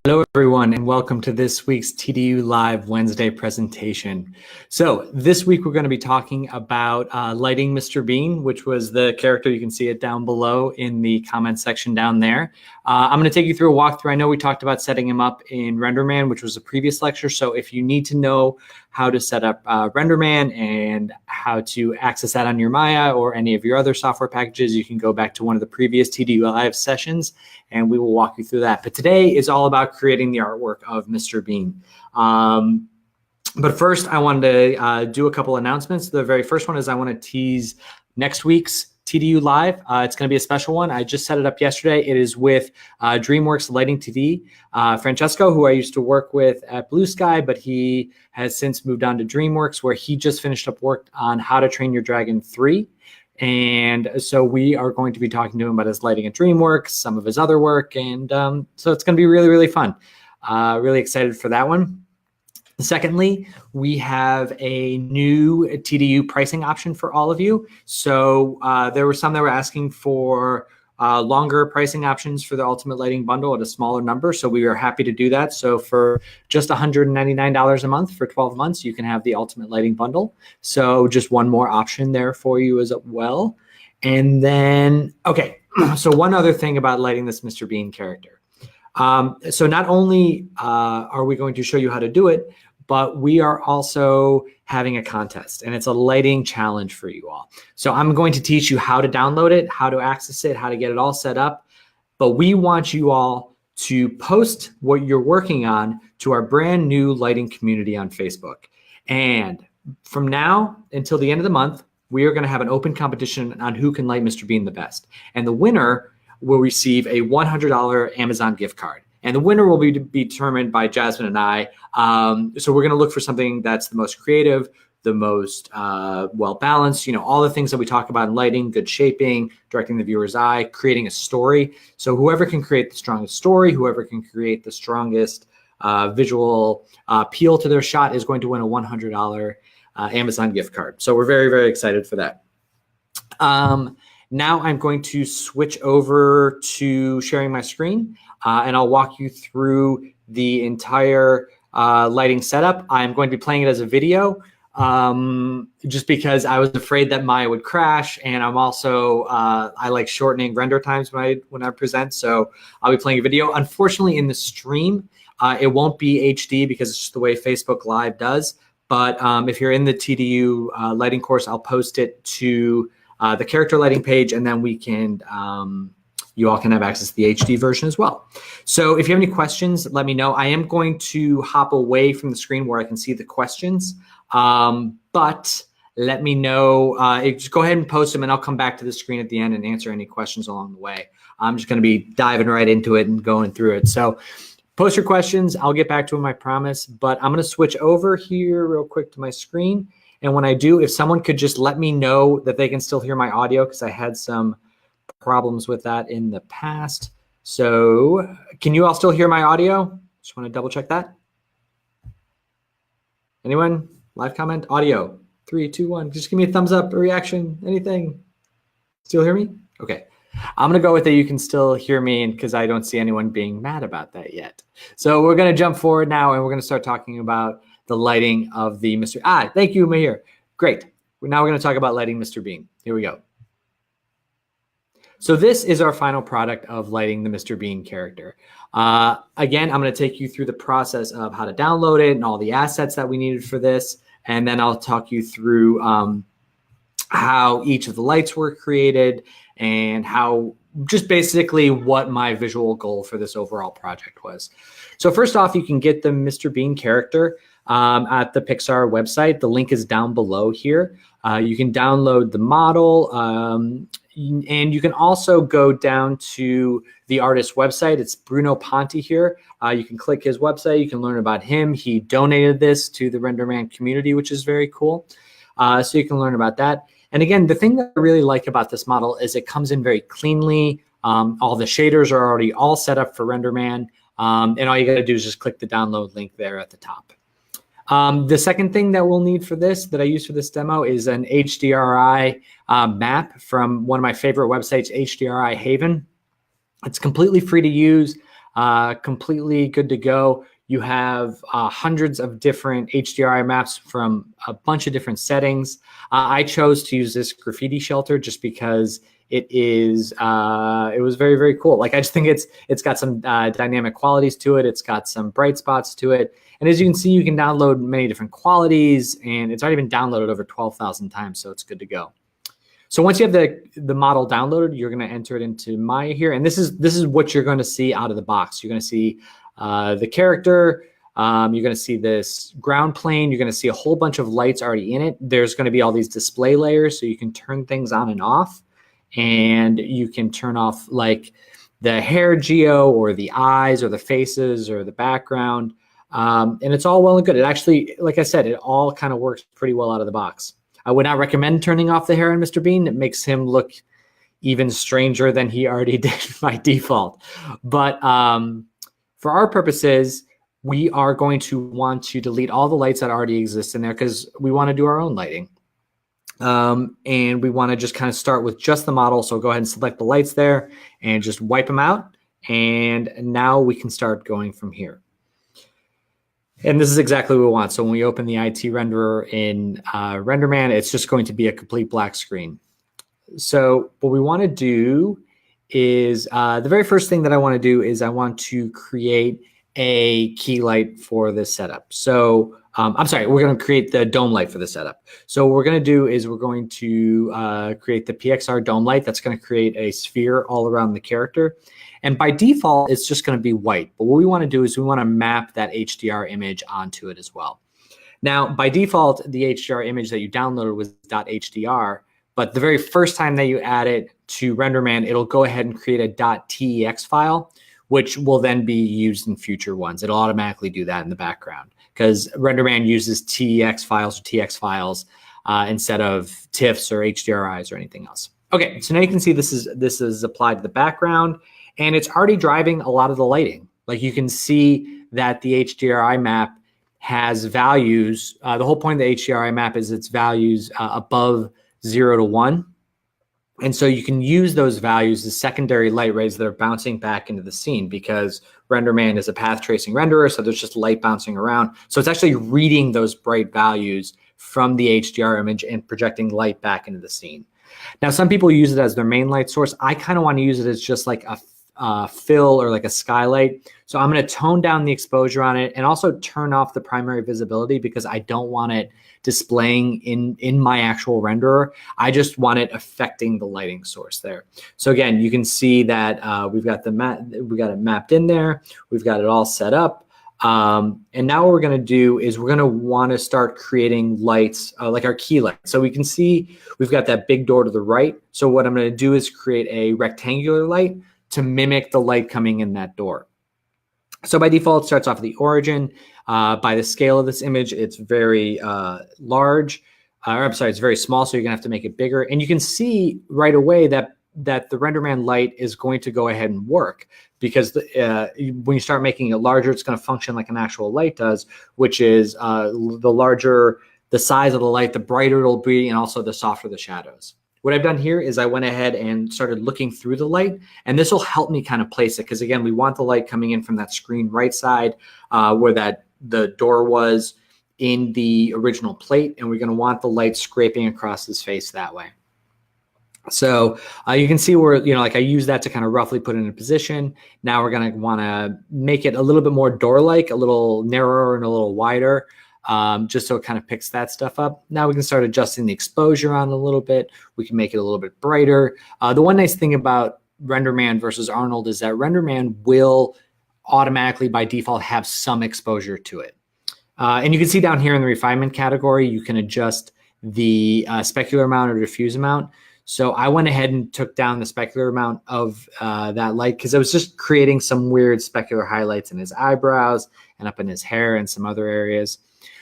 Hello, everyone, and welcome to this week's TDU Live Wednesday presentation. So this week we're going to be talking about lighting Mr. Bean, which was the character. You can see it down below in the comment section down there. I'm going to take you through a walkthrough. I know we talked about setting him up in Renderman, which was a previous lecture. So if you need to know how to set up Renderman and how to access that on your Maya or any of your other software packages, you can go back to one of the previous TDU Live sessions and we will walk you through that. But today is all about creating the artwork of Mr. Bean. But first, I wanted to do a couple announcements. The very first one is I want to tease next week's TDU Live. It's going to be a special one. I just set it up yesterday. It is with DreamWorks Lighting TV. Francesco, who I used to work with at Blue Sky, but he has since moved on to DreamWorks, where he just finished up work on How to Train Your Dragon 3. And so we are going to be talking to him about his lighting at DreamWorks, some of his other work. And so it's going to be really, really fun. Really excited for that one. Secondly, we have a new TDU pricing option for all of you. So there were some that were asking for longer pricing options for the Ultimate Lighting Bundle at a smaller number. So we are happy to do that. So for just $199 a month for 12 months, you can have the Ultimate Lighting Bundle. So just one more option there for you as well. And then, okay, so one other thing about lighting this Mr. Bean character. So not only are we going to show you how to do it, but we are also having a contest, and it's a lighting challenge for you all. So I'm going to teach you how to download it, how to access it, how to get it all set up. But we want you all to post what you're working on to our brand new lighting community on Facebook. And from now until the end of the month, we are going to have an open competition on who can light Mr. Bean the best. And the winner will receive a $100 Amazon gift card. And the winner will be determined by Jasmine and I. So we're going to look for something that's the most creative, the most well-balanced, all the things that we talk about in lighting, good shaping, directing the viewer's eye, creating a story. So whoever can create the strongest story, whoever can create the strongest visual appeal to their shot is going to win a $100 Amazon gift card. So we're very, very excited for that. Now I'm going to switch over to sharing my screen. And I'll walk you through the entire lighting setup. I'm going to be playing it as a video just because I was afraid that Maya would crash. And I'm also, I like shortening render times when I present. So I'll be playing a video. Unfortunately, in the stream, it won't be HD because it's just the way Facebook Live does. But if you're in the TDU lighting course, I'll post it to the character lighting page, and then we can you all can have access to the HD version as well. So if you have any questions, let me know. I am going to hop away from the screen where I can see the questions, but let me know. Just go ahead and post them, and I'll come back to the screen at the end and answer any questions along the way. I'm just going to be diving right into it and going through it. So post your questions. I'll get back to them, I promise. But I'm going to switch over here real quick to my screen. And when I do, if someone could just let me know that they can still hear my audio, because I had some problems with that in the past. So can you all still hear my audio? Just want to double check that. Anyone? Live comment? Audio. 3, 2, 1. Just give me a thumbs up, a reaction, anything. Still hear me? Okay. I'm going to go with that you can still hear me because I don't see anyone being mad about that yet. So we're going to jump forward now and we're going to start talking about the lighting of the Mr. Thank you, Mahir. Great. Now we're going to talk about lighting Mr. Bean. Here we go. So this is our final product of lighting the Mr. Bean character. Again, I'm going to take you through the process of how to download it and all the assets that we needed for this. And then I'll talk you through how each of the lights were created and how just basically what my visual goal for this overall project was. So first off, you can get the Mr. Bean character at the Pixar website. The link is down below here. You can download the model. And you can also go down to the artist's website. It's Bruno Ponti here. You can click his website. You can learn about him. He donated this to the Renderman community, which is very cool. So you can learn about that. And again, the thing that I really like about this model is it comes in very cleanly. All the shaders are already all set up for Renderman. And all you got to do is just click the download link there at the top. The second thing that we'll need for this, that I use for this demo, is an HDRI map from one of my favorite websites, HDRI Haven. It's completely free to use. completely good to go. You have hundreds of different HDRI maps from a bunch of different settings. I chose to use this graffiti shelter just because it was very, very cool. Like, I just think it's got some dynamic qualities to it. It's got some bright spots to it. And as you can see, you can download many different qualities, and it's already been downloaded over 12,000 times, so it's good to go. So once you have the model downloaded, you're going to enter it into Maya here, and this is what you're going to see out of the box. You're going to see the character. You're going to see this ground plane. You're going to see a whole bunch of lights already in it. There's going to be all these display layers, so you can turn things on and off, and you can turn off like the hair geo or the eyes or the faces or the background. And it's all well and good. It actually, like I said, it all kind of works pretty well out of the box. I would not recommend turning off the hair on Mr. Bean. It makes him look even stranger than he already did by default. But for our purposes, we are going to want to delete all the lights that already exist in there because we want to do our own lighting. And we want to just kind of start with just the model. So go ahead and select the lights there and just wipe them out. And now we can start going from here. And this is exactly what we want. So when we open the IT renderer in Renderman, it's just going to be a complete black screen. So what we want to do is the very first thing that I want to do is I want to create a key light for this setup. So I'm sorry, we're going to create the dome light for the setup. So what we're going to do is we're going to create the PXR dome light. That's going to create a sphere all around the character. And by default, it's just going to be white. But what we want to do is we want to map that HDR image onto it as well. Now, by default, the HDR image that you downloaded was .hdr. But the very first time that you add it to Renderman, it'll go ahead and create a .tex file, which will then be used in future ones. It'll automatically do that in the background because Renderman uses TEX files or TX files instead of TIFFs or HDRIs or anything else. Okay, so now you can see this is applied to the background, and it's already driving a lot of the lighting. Like, you can see that the HDRI map has values. The whole point of the HDRI map is its values above 0 to 1. And so you can use those values as secondary light rays that are bouncing back into the scene because Renderman is a path tracing renderer, so there's just light bouncing around. So it's actually reading those bright values from the HDR image and projecting light back into the scene. Now, some people use it as their main light source. I kind of want to use it as just like a fill or like a skylight. So I'm going to tone down the exposure on it and also turn off the primary visibility because I don't want it displaying in my actual renderer. I just want it affecting the lighting source there. So again, you can see that we've got it mapped in there. We've got it all set up. And now what we're going to do is we're going to want to start creating lights like our key light. So we can see we've got that big door to the right. So what I'm going to do is create a rectangular light to mimic the light coming in that door. So by default, it starts off at the origin. By the scale of this image, it's very large. I'm sorry, it's very small, so you're going to have to make it bigger. And you can see right away that the Renderman light is going to go ahead and work because when you start making it larger, it's going to function like an actual light does, which is the larger the size of the light, the brighter it'll be, and also the softer the shadows. What I've done here is I went ahead and started looking through the light, and this will help me kind of place it because, again, we want the light coming in from that screen right side where the door was in the original plate, and we're going to want the light scraping across his face that way. So you can see where, like I use that to kind of roughly put it in a position. Now we're going to want to make it a little bit more door-like, a little narrower and a little wider. Just so it kind of picks that stuff up. Now we can start adjusting the exposure on a little bit. We can make it a little bit brighter. The one nice thing about Renderman versus Arnold is that Renderman will automatically by default have some exposure to it. And you can see down here in the refinement category, you can adjust the specular amount or diffuse amount. So I went ahead and took down the specular amount of that light because it was just creating some weird specular highlights in his eyebrows and up in his hair and some other areas.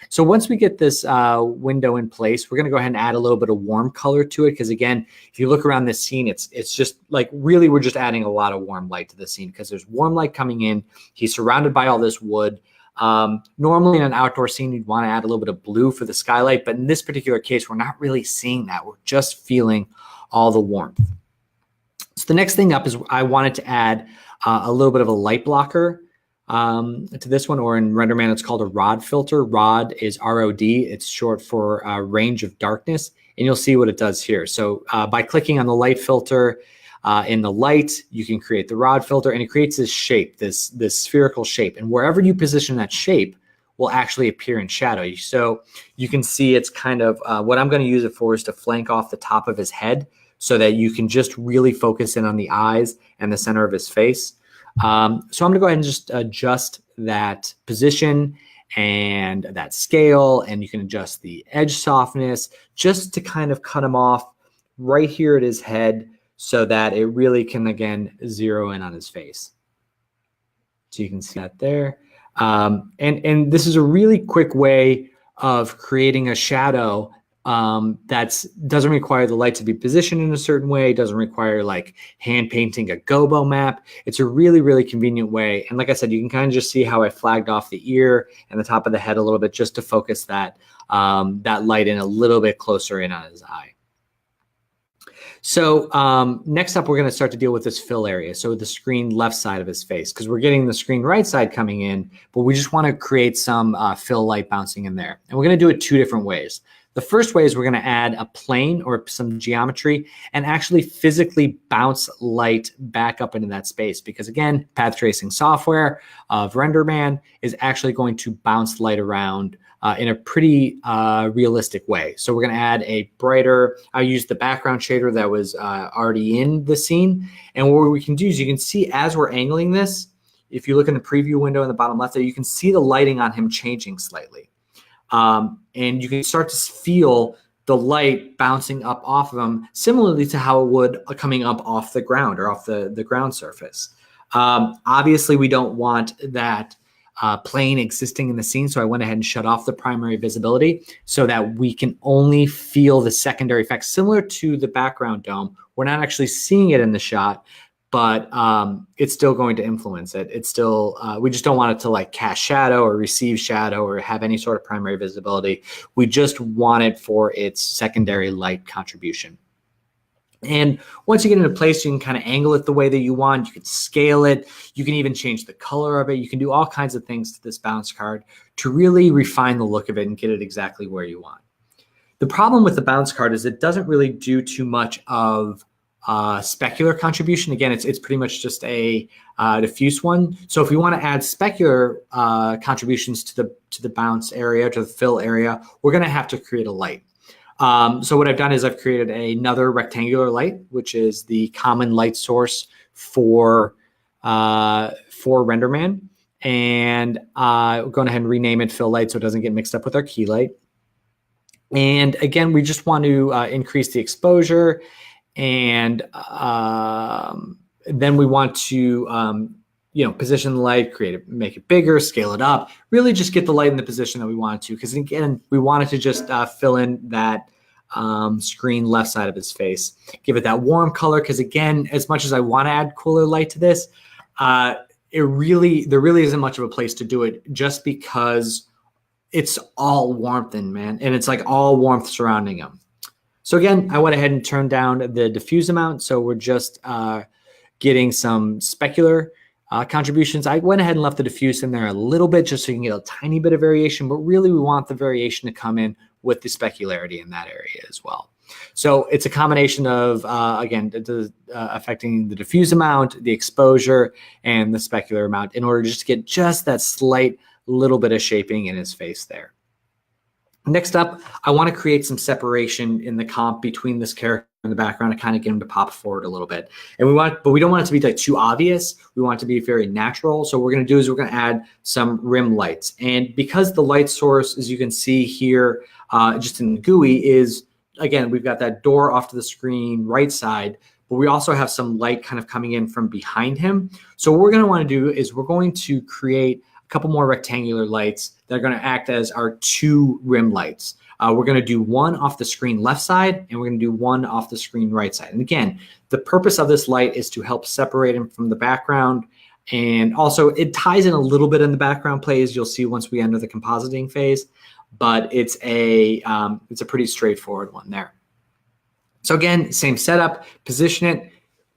So once we get this window in place, we're going to go ahead and add a little bit of warm color to it because, again, if you look around this scene, it's just like really we're just adding a lot of warm light to the scene because there's warm light coming in. He's surrounded by all this wood. Normally in an outdoor scene, you'd want to add a little bit of blue for the skylight, but in this particular case, we're not really seeing that. We're just feeling all the warmth. So the next thing up is I wanted to add a little bit of a light blocker to this one, or in Renderman, it's called a rod filter. Rod is ROD. It's short for range of darkness, and you'll see what it does here. So by clicking on the light filter in the light, you can create the rod filter, and it creates this shape, this spherical shape. And wherever you position that shape will actually appear in shadow. So you can see it's kind of, what I'm going to use it for is to flank off the top of his head so that you can just really focus in on the eyes and the center of his face. So I'm going to go ahead and just adjust that position and that scale, and you can adjust the edge softness just to kind of cut him off right here at his head so that it really can, again, zero in on his face. So you can see that there. And this is a really quick way of creating a shadow that doesn't require the light to be positioned in a certain way. It doesn't require like hand painting a gobo map. It's a really, really convenient way. And like I said, you can kind of just see how I flagged off the ear and the top of the head a little bit just to focus that, that light in a little bit closer in on his eye. So next up, we're going to start to deal with this fill area. So the screen left side of his face, because we're getting the screen right side coming in, but we just want to create some fill light bouncing in there. And we're going to do it two different ways. The first way is we're going to add a plane or some geometry and actually physically bounce light back up into that space, because again, path tracing software of Renderman is actually going to bounce light around in a pretty realistic way. So we're going to add a brighter, I used the background shader that was already in the scene. And what we can do is you can see as we're angling this, if you look in the preview window in the bottom left there, you can see the lighting on him changing slightly. And you can start to feel the light bouncing up off of him, similarly to how it would coming up off the ground or off the ground surface. Obviously, we don't want that plane existing in the scene, so I went ahead and shut off the primary visibility so that we can only feel the secondary effects. Similar to the background dome, we're not actually seeing it in the shot, but it's still going to influence it. It's still, we just don't want it to like cast shadow or receive shadow or have any sort of primary visibility. We just want it for its secondary light contribution. And once you get into place, you can kind of angle it the way that you want. You can scale it. You can even change the color of it. You can do all kinds of things to this bounce card to really refine the look of it and get it exactly where you want. The problem with the bounce card is it doesn't really do too much of specular contribution. Again, it's pretty much just a diffuse one. So if we want to add specular contributions to the bounce area, to the fill area, we're going to have to create a light. So what I've done is I've created another rectangular light, which is the common light source for Renderman. And we're going ahead and rename it fill light so it doesn't get mixed up with our key light. And again, we just want to increase the exposure. And then we want to, position the light, make it bigger, scale it up, really just get the light in the position that we want it to. Because again, we wanted to just fill in that screen left side of his face, give it that warm color. Because again, as much as I want to add cooler light to this, there really isn't much of a place to do it, just because it's all warmth and it's like all warmth surrounding him. So again, I went ahead and turned down the diffuse amount. So we're just getting some specular contributions. I went ahead and left the diffuse in there a little bit just so you can get a tiny bit of variation, but really we want the variation to come in with the specularity in that area as well. So it's a combination of, again, affecting the diffuse amount, the exposure, and the specular amount in order to just get just that slight little bit of shaping in his face there. Next up, I want to create some separation in the comp between this character and the background to kind of get him to pop forward a little bit. And we don't want it to be like too obvious. We want it to be very natural. So what we're going to do is we're going to add some rim lights. And because the light source, as you can see here, just in the GUI is, again, we've got that door off to the screen right side, but we also have some light kind of coming in from behind him. So what we're going to want to do is we're going to create a couple more rectangular lights that are going to act as our two rim lights. We're going to do one off the screen left side, and we're going to do one off the screen right side. And again, the purpose of this light is to help separate him from the background. And also it ties in a little bit in the background play, as you'll see once we enter the compositing phase, but it's a pretty straightforward one there. So again, same setup, position it,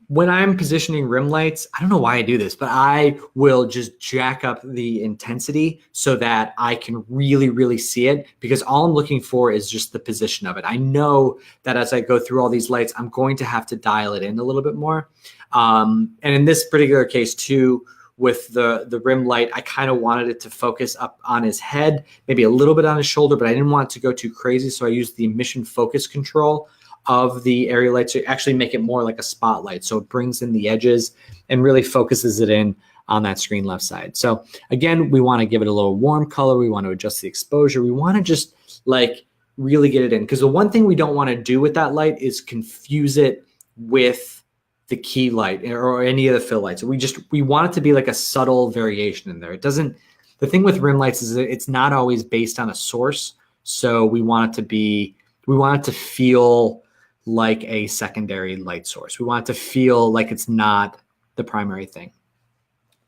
when I'm positioning rim lights, I don't know why I do this, but I will just jack up the intensity so that I can really, really see it, because all I'm looking for is just the position of it. I know that as I go through all these lights, I'm going to have to dial it in a little bit more. And in this particular case too, with the rim light, I kind of wanted it to focus up on his head, maybe a little bit on his shoulder, but I didn't want it to go too crazy. So I used the emission focus control of the area light to actually make it more like a spotlight. So it brings in the edges and really focuses it in on that screen left side. So again, we want to give it a little warm color. We want to adjust the exposure. We want to just like really get it in, because the one thing we don't want to do with that light is confuse it with the key light or any of the fill lights. We want it to be like a subtle variation in there. It doesn't, the thing with rim lights is that it's not always based on a source. So we want it to feel like a secondary light source. We want it to feel like it's not the primary thing.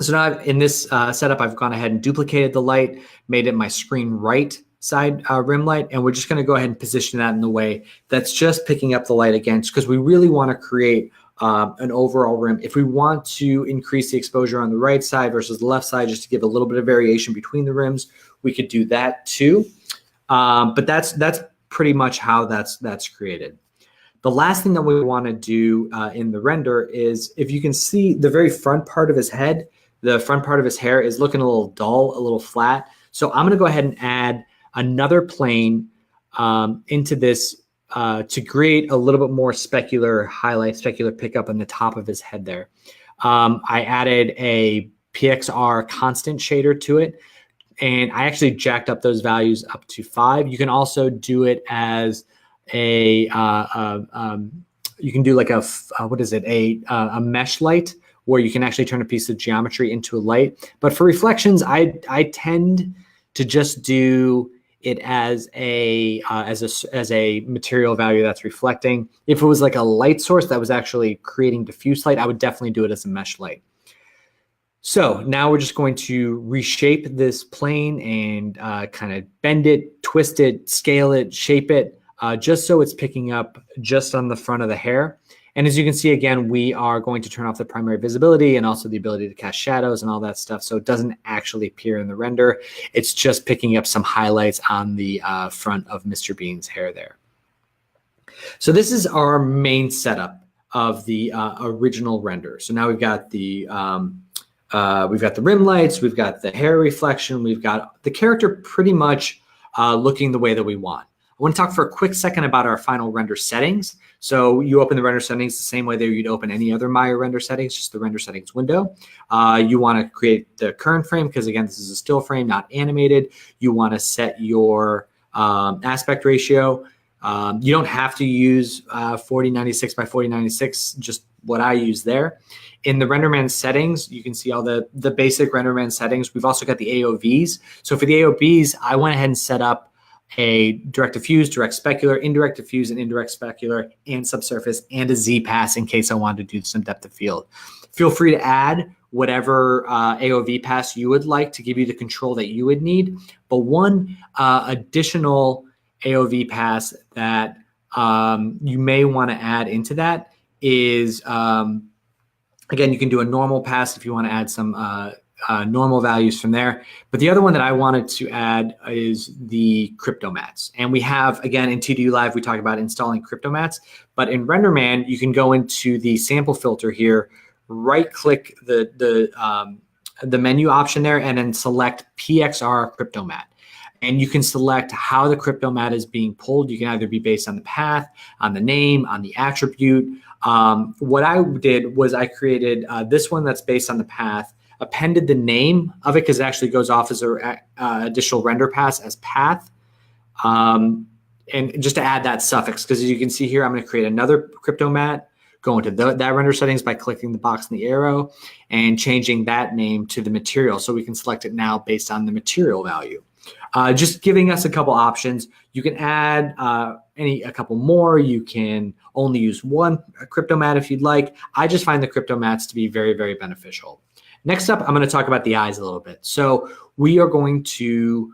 So now in this setup, I've gone ahead and duplicated the light, made it my screen right side rim light, and we're just going to go ahead and position that in the way that's just picking up the light again, because we really want to create an overall rim. If we want to increase the exposure on the right side versus the left side, just to give a little bit of variation between the rims, we could do that too. But that's pretty much how that's created. The last thing that we want to do in the render is, if you can see the very front part of his head, the front part of his hair is looking a little dull, a little flat. So I'm going to go ahead and add another plane into this to create a little bit more specular highlight, specular pickup on the top of his head there. I added a PXR constant shader to it, and I actually jacked up those values up to 5. You can also do it as you can do like a mesh light, where you can actually turn a piece of geometry into a light. But for reflections, I tend to just do it as a material value that's reflecting. If it was like a light source that was actually creating diffuse light, I would definitely do it as a mesh light. So now we're just going to reshape this plane and kind of bend it, twist it, scale it, shape it, just so it's picking up just on the front of the hair. And as you can see, again, we are going to turn off the primary visibility and also the ability to cast shadows and all that stuff, so it doesn't actually appear in the render. It's just picking up some highlights on the front of Mr. Bean's hair there. So this is our main setup of the original render. So now we've got the rim lights, we've got the hair reflection, we've got the character pretty much looking the way that we want. I want to talk for a quick second about our final render settings. So you open the render settings the same way that you'd open any other Maya render settings, just the render settings window. You want to create the current frame, because again, this is a still frame, not animated. You want to set your aspect ratio. You don't have to use 4096 by 4096, just what I use there. In the Renderman settings, you can see all the basic Renderman settings. We've also got the AOVs. So for the AOVs, I went ahead and set up a direct diffuse, direct specular, indirect diffuse, and indirect specular, and subsurface, and a Z pass in case I wanted to do some depth of field. Feel free to add whatever AOV pass you would like to give you the control that you would need. But one additional AOV pass that you may want to add into that is, again, you can do a normal pass if you want to add some normal values from there. But the other one that I wanted to add is the crypto mats. And we have, again, in Tdu Live, we talk about installing crypto mats. But in Renderman, you can go into the sample filter here, right-click the menu option there, and then select PXR crypto mat. And you can select how the crypto mat is being pulled. You can either be based on the path, on the name, on the attribute. What I did was I created this one that's based on the path, appended the name of it because it actually goes off as an additional render pass as path. And just to add that suffix, because as you can see here, I'm going to create another crypto mat, go into that render settings by clicking the box and the arrow and changing that name to the material. So we can select it now based on the material value. Just giving us a couple options. You can add a couple more. You can only use one crypto mat if you'd like. I just find the crypto mats to be very, very beneficial. Next up, I'm going to talk about the eyes a little bit. So we are going to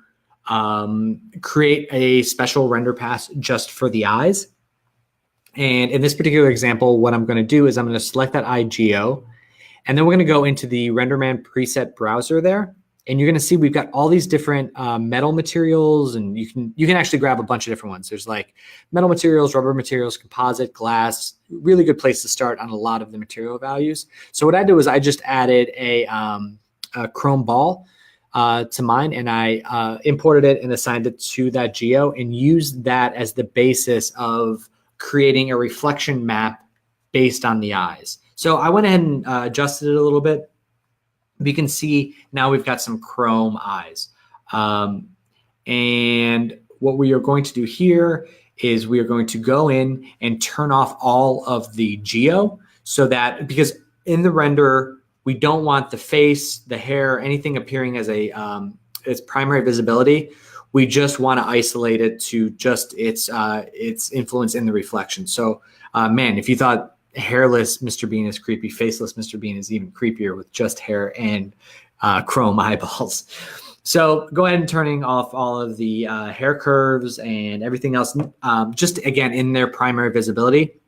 create a special render pass just for the eyes. And in this particular example, what I'm going to do is I'm going to select that IGO, and then we're going to go into the Renderman preset browser there. And you're going to see we've got all these different metal materials, and you can actually grab a bunch of different ones. There's like metal materials, rubber materials, composite, glass. Really good place to start on a lot of the material values. So what I did was I just added a chrome ball to mine, and I imported it and assigned it to that geo and used that as the basis of creating a reflection map based on the eyes. So I went ahead and adjusted it a little bit. You can see now we've got some chrome eyes. And what we are going to do here is we are going to go in and turn off all of the geo, so that, because in the render, we don't want the face, the hair, anything appearing as its primary visibility. We just want to isolate it to just its influence in the reflection. So man, if you thought hairless Mr. Bean is creepy, faceless Mr. Bean is even creepier with just hair and chrome eyeballs. So go ahead and turning off all of the hair curves and everything else, just again in their primary visibility.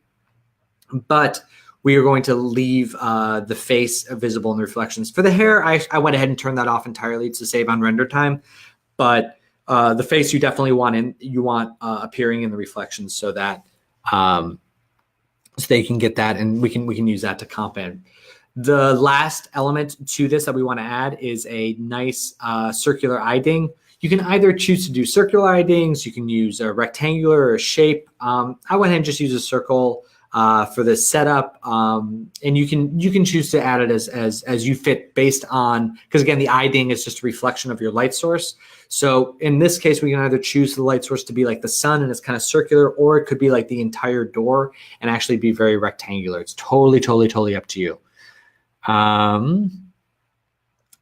But we are going to leave the face visible in the reflections. For the hair, I went ahead and turned that off entirely to save on render time. But the face you definitely want appearing in the reflections, so that so they can get that, and we can use that to comp in. The last element to this that we want to add is a nice circular Iding. You can either choose to do circular Idings, you can use a rectangular or a shape. I went ahead and just use a circle for this setup, and you can choose to add it as you fit based on, because again, the Iding is just a reflection of your light source. So in this case, we can either choose the light source to be like the sun and it's kind of circular, or it could be like the entire door and actually be very rectangular. It's totally up to you.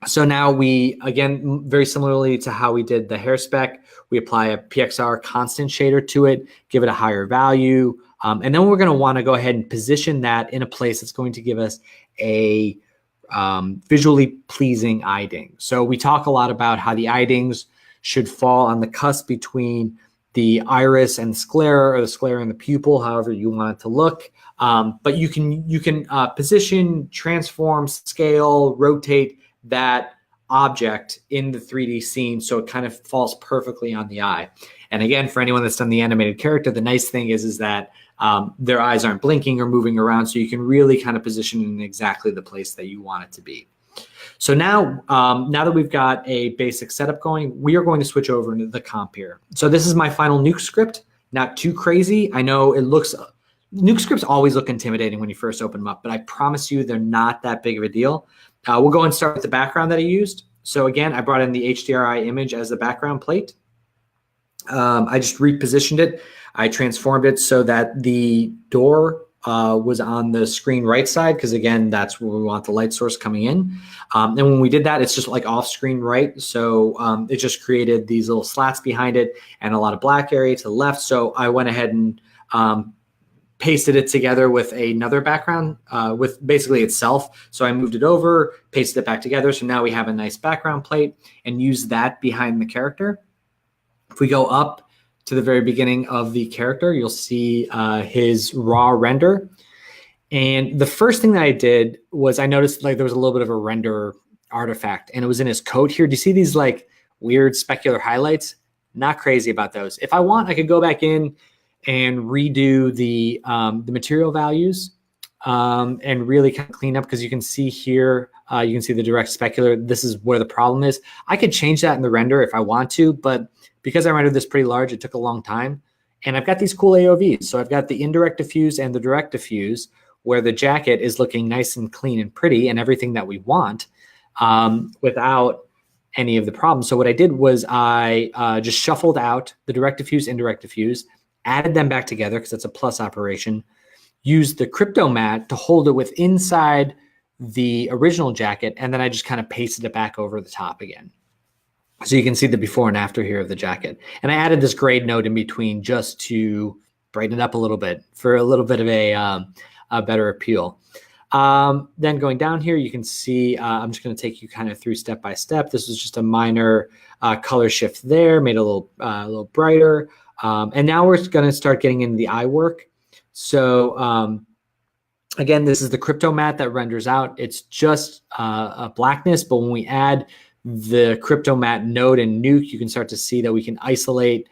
So now we, again, very similarly to how we did the hair spec, we apply a PXR constant shader to it, give it a higher value. And then we're going to want to go ahead and position that in a place that's going to give us a visually pleasing Iding. So we talk a lot about how the Idings should fall on the cusp between the iris and the sclera, or the sclera and the pupil, however you want it to look. But you can position, transform, scale, rotate that object in the 3D scene so it kind of falls perfectly on the eye. And again, for anyone that's done the animated character, the nice thing is that their eyes aren't blinking or moving around, so you can really kind of position it in exactly the place that you want it to be. So now that we've got a basic setup going, we are going to switch over into the comp here. So this is my final nuke script. Not too crazy. I know nuke scripts always look intimidating when you first open them up, but I promise you they're not that big of a deal. We'll go and start with the background that I used. So again, I brought in the HDRI image as the background plate. I just repositioned it. I transformed it so that the door was on the screen right side, because again, that's where we want the light source coming in. And when we did that, it's just like off screen right. So it just created these little slats behind it and a lot of black area to the left. So I went ahead and pasted it together with another background with basically itself. So I moved it over, pasted it back together. So now we have a nice background plate, and use that behind the character. If we go up to the very beginning of the character, you'll see his raw render. And the first thing that I did was I noticed like there was a little bit of a render artifact, and it was in his coat here. Do you see these like weird specular highlights? Not crazy about those. If I want, I could go back in and redo the material values and really kind of clean up, because you can see here, you can see the direct specular. This is where the problem is. I could change that in the render if I want to, but because I rendered this pretty large, it took a long time. And I've got these cool AOVs. So I've got the indirect diffuse and the direct diffuse, where the jacket is looking nice and clean and pretty and everything that we want without any of the problems. So what I did was I just shuffled out the direct diffuse, indirect diffuse, added them back together because it's a plus operation, used the crypto mat to hold it with inside the original jacket, and then I just kind of pasted it back over the top again. So you can see the before and after here of the jacket. And I added this grade node in between just to brighten it up a little bit for a little bit of a better appeal. Then going down here, you can see, I'm just going to take you kind of through step by step. This was just a minor color shift there, made it a little brighter. And now we're going to start getting into the eye work. So again, this is the crypto matte that renders out. It's just a blackness, but when we add the crypto matte node and nuke, you can start to see that we can isolate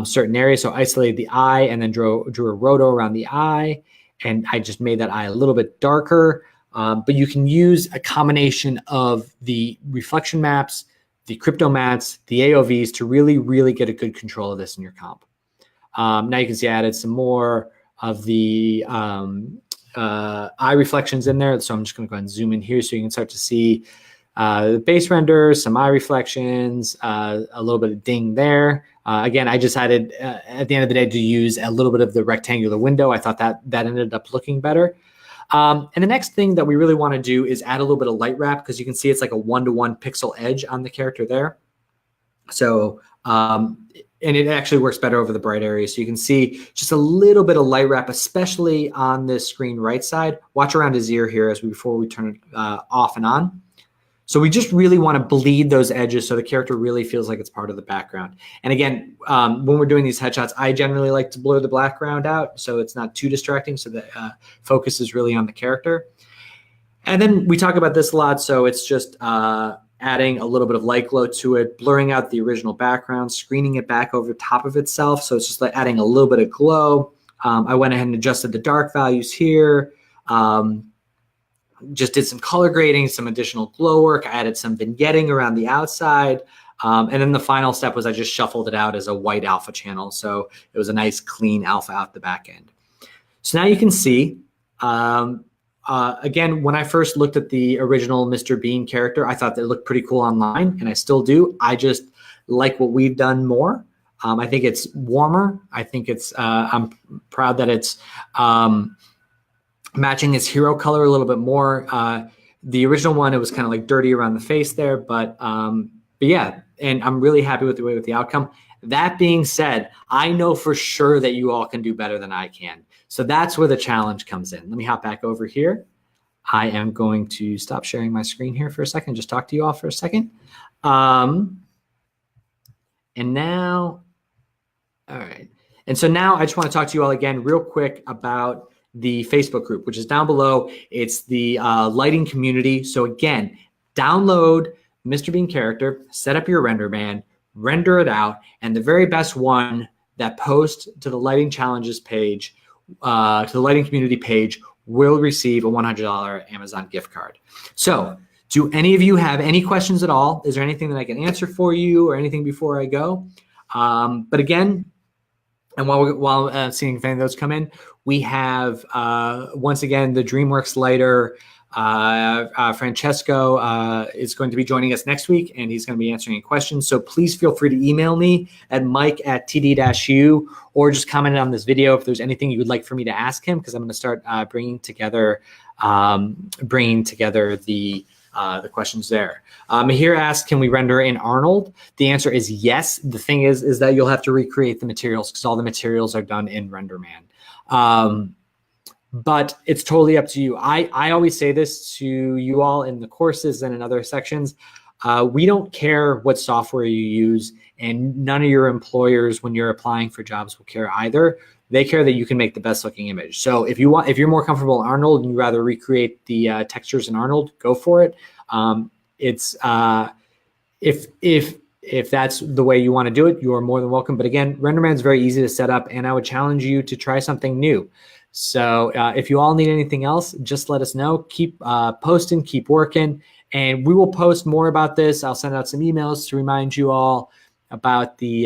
certain areas. So isolate the eye and then drew a roto around the eye. And I just made that eye a little bit darker. But you can use a combination of the reflection maps, the crypto mattes, the AOVs to really, really get a good control of this in your comp. Now you can see I added some more of the eye reflections in there. So I'm just going to go ahead and zoom in here so you can start to see the base render, some eye reflections, a little bit of ding there. Again, I decided at the end of the day to use a little bit of the rectangular window. I thought that ended up looking better. And the next thing that we really want to do is add a little bit of light wrap, because you can see it's like a 1-to-1 pixel edge on the character there. So, and it actually works better over the bright areas. So you can see just a little bit of light wrap, especially on this screen right side. Watch around his ear here before we turn it off and on. So we just really want to bleed those edges so the character really feels like it's part of the background. And again, when we're doing these headshots, I generally like to blur the background out so it's not too distracting, so the focus is really on the character. And then we talk about this a lot, so it's just adding a little bit of light glow to it, blurring out the original background, screening it back over top of itself. So it's just like adding a little bit of glow. I went ahead and adjusted the dark values here. Just did some color grading, some additional glow work. I added some vignetting around the outside. And then the final step was I just shuffled it out as a white alpha channel. So it was a nice clean alpha out the back end. So now you can see, again, when I first looked at the original Mr. Bean character, I thought they looked pretty cool online, and I still do. I just like what we've done more. I think it's warmer. I think it's, I'm proud that it's, matching his hero color a little bit more. The original one, it was kind of like dirty around the face there, but yeah, and I'm really happy with the outcome. That being said, I know for sure that you all can do better than I can. So that's where the challenge comes in. Let me hop back over here. I am going to stop sharing my screen here for a second, just talk to you all for a second. And now, all right. And so now I just want to talk to you all again real quick about the Facebook group, which is down below. It's the lighting community. So again, download Mr. Bean character, set up your Renderman, render it out, and the very best one that posts to the lighting challenges page, to the lighting community page, will receive a $100 Amazon gift card. So do any of you have any questions at all? Is there anything that I can answer for you or anything before I go? But again, and while seeing if any of those come in, we have, once again, the DreamWorks lighter, Francesco, is going to be joining us next week, and he's going to be answering any questions. So please feel free to email me at mike@td-u, or just comment on this video if there's anything you would like for me to ask him, because I'm going to start bringing together the questions there. Mahir asked, can we render in Arnold? The answer is yes. The thing is that you'll have to recreate the materials, because all the materials are done in Renderman. But it's totally up to you. I always say this to you all in the courses and in other sections. We don't care what software you use, and none of your employers, when you're applying for jobs, will care either. They care that you can make the best looking image. So if you're more comfortable in Arnold and you rather recreate the textures in Arnold, go for it. If that's the way you want to do it, you are more than welcome. But again, Renderman is very easy to set up, and I would challenge you to try something new. So if you all need anything else, just let us know. Keep posting, keep working, and we will post more about this. I'll send out some emails to remind you all about the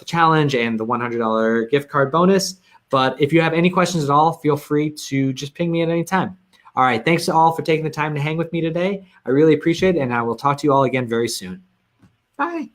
challenge and the $100 gift card bonus. But if you have any questions at all, feel free to just ping me at any time. All right, thanks to all for taking the time to hang with me today. I really appreciate it, and I will talk to you all again very soon. Bye.